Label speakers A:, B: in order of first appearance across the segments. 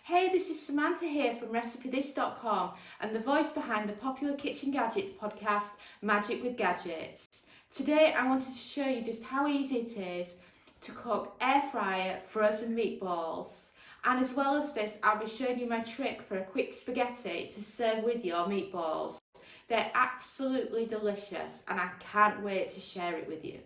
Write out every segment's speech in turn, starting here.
A: Hey, this is Samantha here from RecipeThis.com and the voice behind the popular Kitchen Gadgets podcast, Magic with Gadgets. Today I wanted to show you just how easy it is to cook air fryer frozen meatballs. And as well as this, I'll be showing you my trick for a quick spaghetti to serve with your meatballs. They're absolutely delicious and I can't wait to share it with you.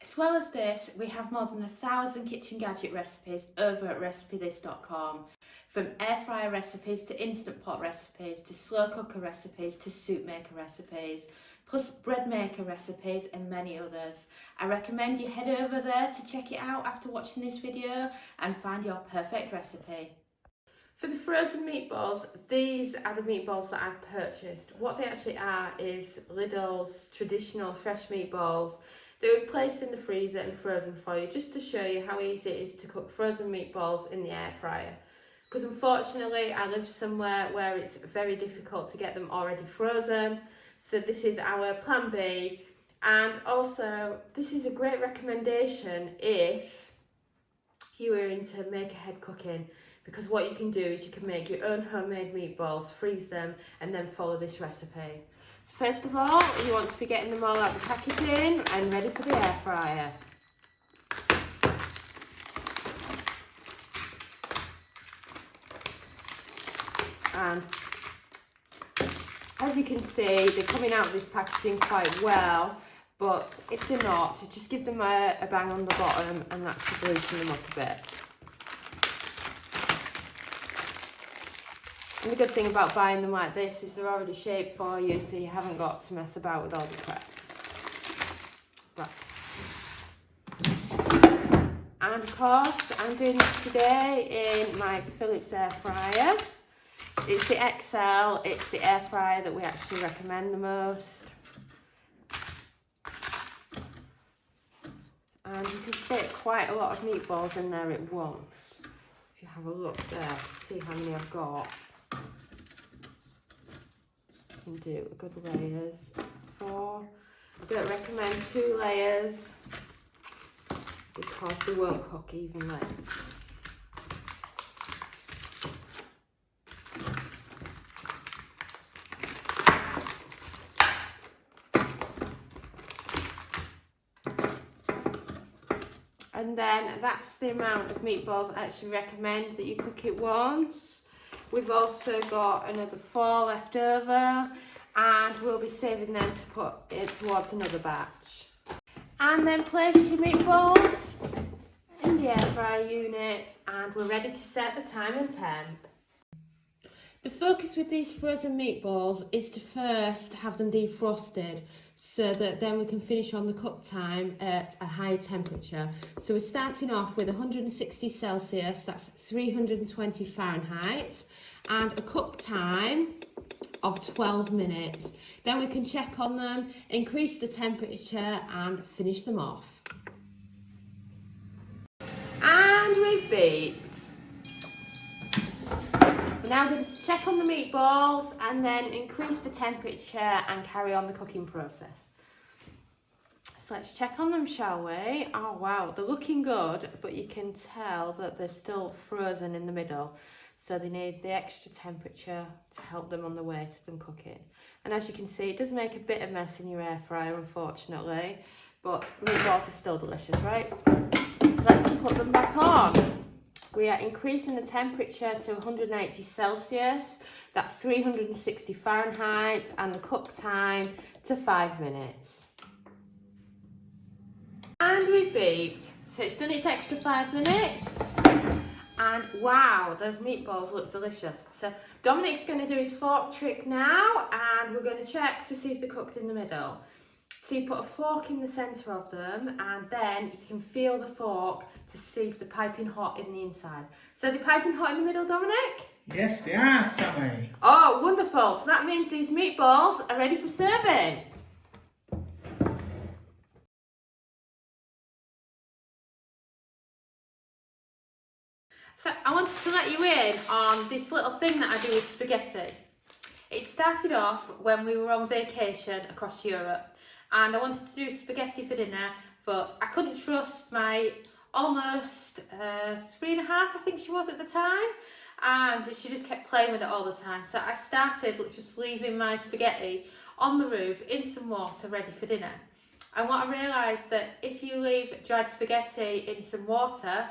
A: As well as this, we have more than 1,000 kitchen gadget recipes over at RecipeThis.com. From air fryer recipes to instant pot recipes to slow cooker recipes to soup maker recipes, plus bread maker recipes and many others. I recommend you head over there to check it out after watching this video and find your perfect recipe. For the frozen meatballs, these are the meatballs that I've purchased. What they actually are is Lidl's traditional fresh meatballs that we've placed in the freezer and frozen for you, just to show you how easy it is to cook frozen meatballs in the air fryer. Because unfortunately I live somewhere where it's very difficult to get them already frozen, so this is our plan B. And also this is a great recommendation if you are into make ahead cooking, because what you can do is you can make your own homemade meatballs, freeze them and then follow this recipe. So first of all, you want to be getting them all out of the packaging and ready for the air fryer. And as you can see, they're coming out of this packaging quite well, but if they're not, just give them a bang on the bottom and that should loosen them up a bit. And the good thing about buying them like this is they're already shaped for you, so you haven't got to mess about with all the prep. Right. And of course, I'm doing this today in my Philips air fryer. It's the XL, it's the air fryer that we actually recommend the most. And you can fit quite a lot of meatballs in there at once. If you have a look there to see how many I've got. You can do good layers, 4. I don't recommend 2 layers because they won't cook evenly. And then that's the amount of meatballs I actually recommend that you cook it once. We've also got another 4 left over and we'll be saving them to put it towards another batch. And then place your meatballs in the air fryer unit and we're ready to set the time and temp. The focus with these frozen meatballs is to first have them defrosted so that then we can finish on the cook time at a higher temperature. So we're starting off with 160 Celsius, that's 320 Fahrenheit, and a cook time of 12 minutes. Then we can check on them, increase the temperature and finish them off. And we've beeped. We're now going to check on the meatballs and then increase the temperature and carry on the cooking process. So let's check on them, shall we? Oh wow, they're looking good, but you can tell that they're still frozen in the middle. So they need the extra temperature to help them on the way to them cooking. And as you can see, it does make a bit of mess in your air fryer, unfortunately, but meatballs are still delicious, right? So let's put them back on. We are increasing the temperature to 180 Celsius, that's 360 Fahrenheit, and the cook time to 5 minutes. And we've beeped, so it's done its extra 5 minutes. And wow, those meatballs look delicious. So Dominic's going to do his fork trick now, and we're going to check to see if they're cooked in the middle. So you put a fork in the centre of them and then you can feel the fork to see if they're piping hot in the inside. So they're piping hot in the middle, Dominic?
B: Yes, they are, Sammy.
A: Oh, wonderful. So that means these meatballs are ready for serving. So I wanted to let you in on this little thing that I do with spaghetti. It started off when we were on vacation across Europe and I wanted to do spaghetti for dinner, but I couldn't trust my almost 3.5, I think she was at the time, and she just kept playing with it all the time. So I started just leaving my spaghetti on the roof in some water ready for dinner. And what I realised that if you leave dried spaghetti in some water,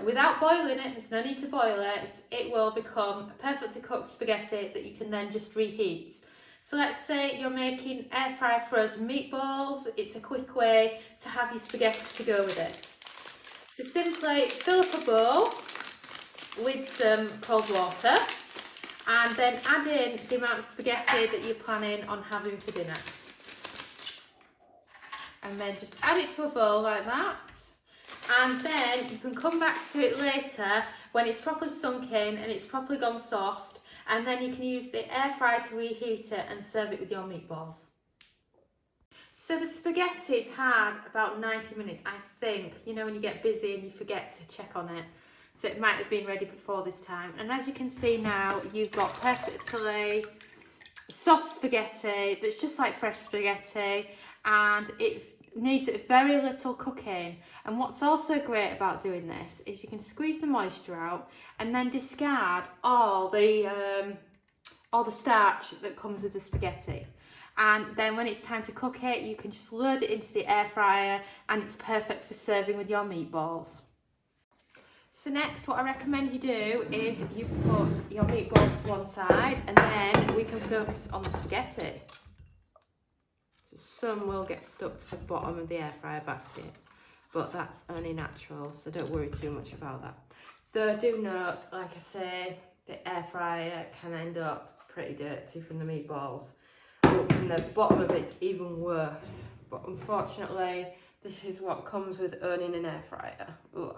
A: without boiling it, there's no need to boil it, it will become perfectly cooked spaghetti that you can then just reheat. So let's say you're making air fry frozen meatballs, it's a quick way to have your spaghetti to go with it. So simply fill up a bowl with some cold water and then add in the amount of spaghetti that you're planning on having for dinner. And then just add it to a bowl like that. And then you can come back to it later when it's properly sunk in and it's properly gone soft, and then you can use the air fryer to reheat it and serve it with your meatballs. So the spaghetti's had about 90 minutes, I think. You know when you get busy and you forget to check on it. So it might have been ready before this time. And as you can see now, you've got perfectly soft spaghetti that's just like fresh spaghetti, and it needs very little cooking. And what's also great about doing this is you can squeeze the moisture out and then discard all the starch that comes with the spaghetti. And then when it's time to cook it, you can just load it into the air fryer and it's perfect for serving with your meatballs. So next, what I recommend you do is you put your meatballs to one side and then we can focus on the spaghetti. Some will get stuck to the bottom of the air fryer basket, but that's only natural, so don't worry too much about that. Though do note, like I say, the air fryer can end up pretty dirty from the meatballs, and the bottom of it's even worse. But unfortunately, this is what comes with owning an air fryer. Ugh.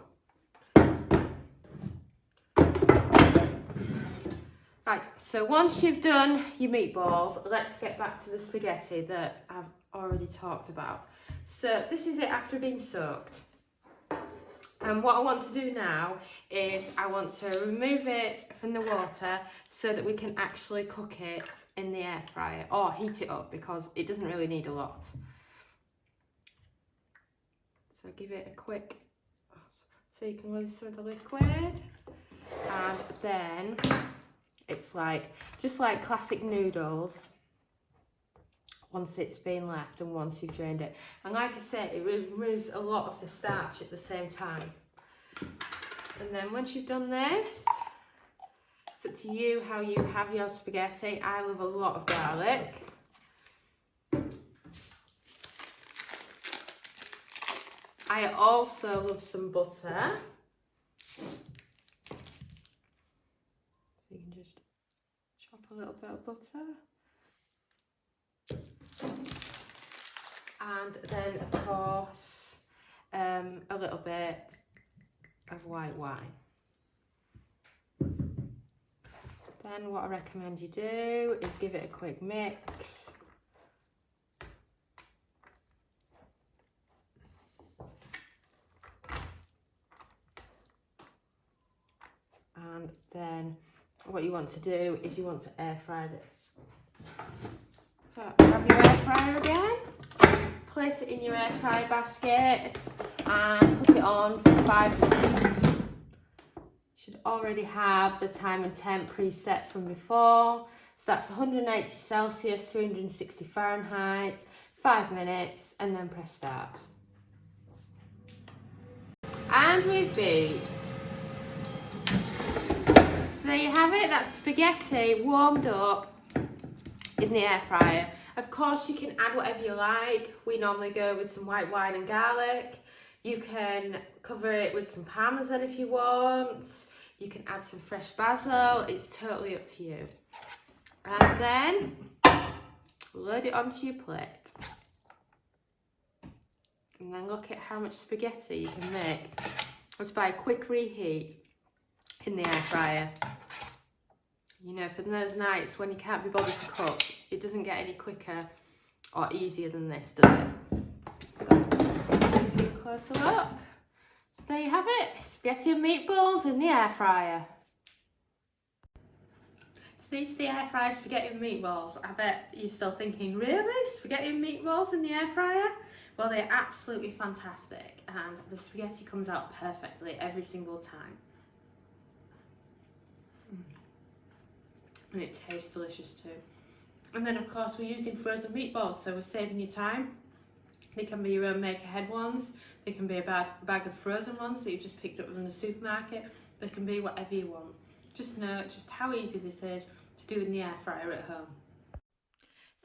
A: Right, so once you've done your meatballs, let's get back to the spaghetti that I've already talked about. So this is it after being soaked. And what I want to do now is I want to remove it from the water so that we can actually cook it in the air fryer or heat it up, because it doesn't really need a lot. So give it a quick, so you can lose some of the liquid, and then it's like, just like classic noodles, once it's been left and once you've drained it. And like I said, it removes a lot of the starch at the same time. And then once you've done this, it's up to you how you have your spaghetti. I love a lot of garlic. I also love some butter. So you can just chop a little bit of butter. And then, of course, a little bit of white wine. Then what I recommend you do is give it a quick mix. And then what you want to do is you want to air fry this. So grab your air fryer again, place it in your air fry basket and put it on for 5 minutes. You should already have the time and temp preset from before. So that's 180 Celsius, 360 Fahrenheit, 5 minutes, and then press start. And we've beat. So there you have it, that's spaghetti warmed up in the air fryer. Of course, you can add whatever you like. We normally go with some white wine and garlic. You can cover it with some parmesan if you want. You can add some fresh basil. It's totally up to you. And then load it onto your plate. And then look at how much spaghetti you can make just by a quick reheat in the air fryer. You know, for those nights when you can't be bothered to cook, it doesn't get any quicker or easier than this, does it? So, a closer look. So there you have it, spaghetti and meatballs in the air fryer. So these are the air fryer spaghetti and meatballs. I bet you're still thinking, really? Spaghetti and meatballs in the air fryer? Well, they're absolutely fantastic, and the spaghetti comes out perfectly every single time. And it tastes delicious too. And then of course we're using frozen meatballs, so we're saving you time. They can be your own make-ahead ones, they can be a bag of frozen ones that you just picked up from the supermarket, they can be whatever you want. Just know just how easy this is to do in the air fryer at home.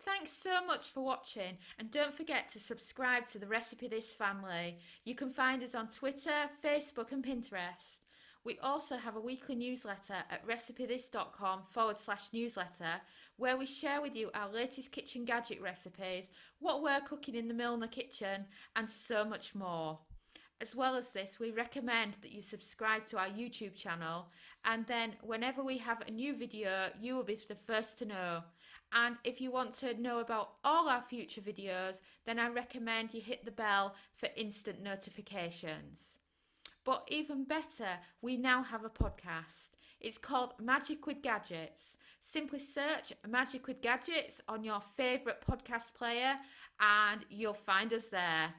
C: Thanks so much for watching, and don't forget to subscribe to the Recipe This family. You can find us on Twitter, Facebook and Pinterest. We also have a weekly newsletter at recipethis.com/newsletter, where we share with you our latest kitchen gadget recipes, what we're cooking in the Milner kitchen, and so much more. As well as this, we recommend that you subscribe to our YouTube channel, and then whenever we have a new video, you will be the first to know. And if you want to know about all our future videos, then I recommend you hit the bell for instant notifications. But even better, we now have a podcast. It's called Magic with Gadgets. Simply search Magic with Gadgets on your favourite podcast player and you'll find us there.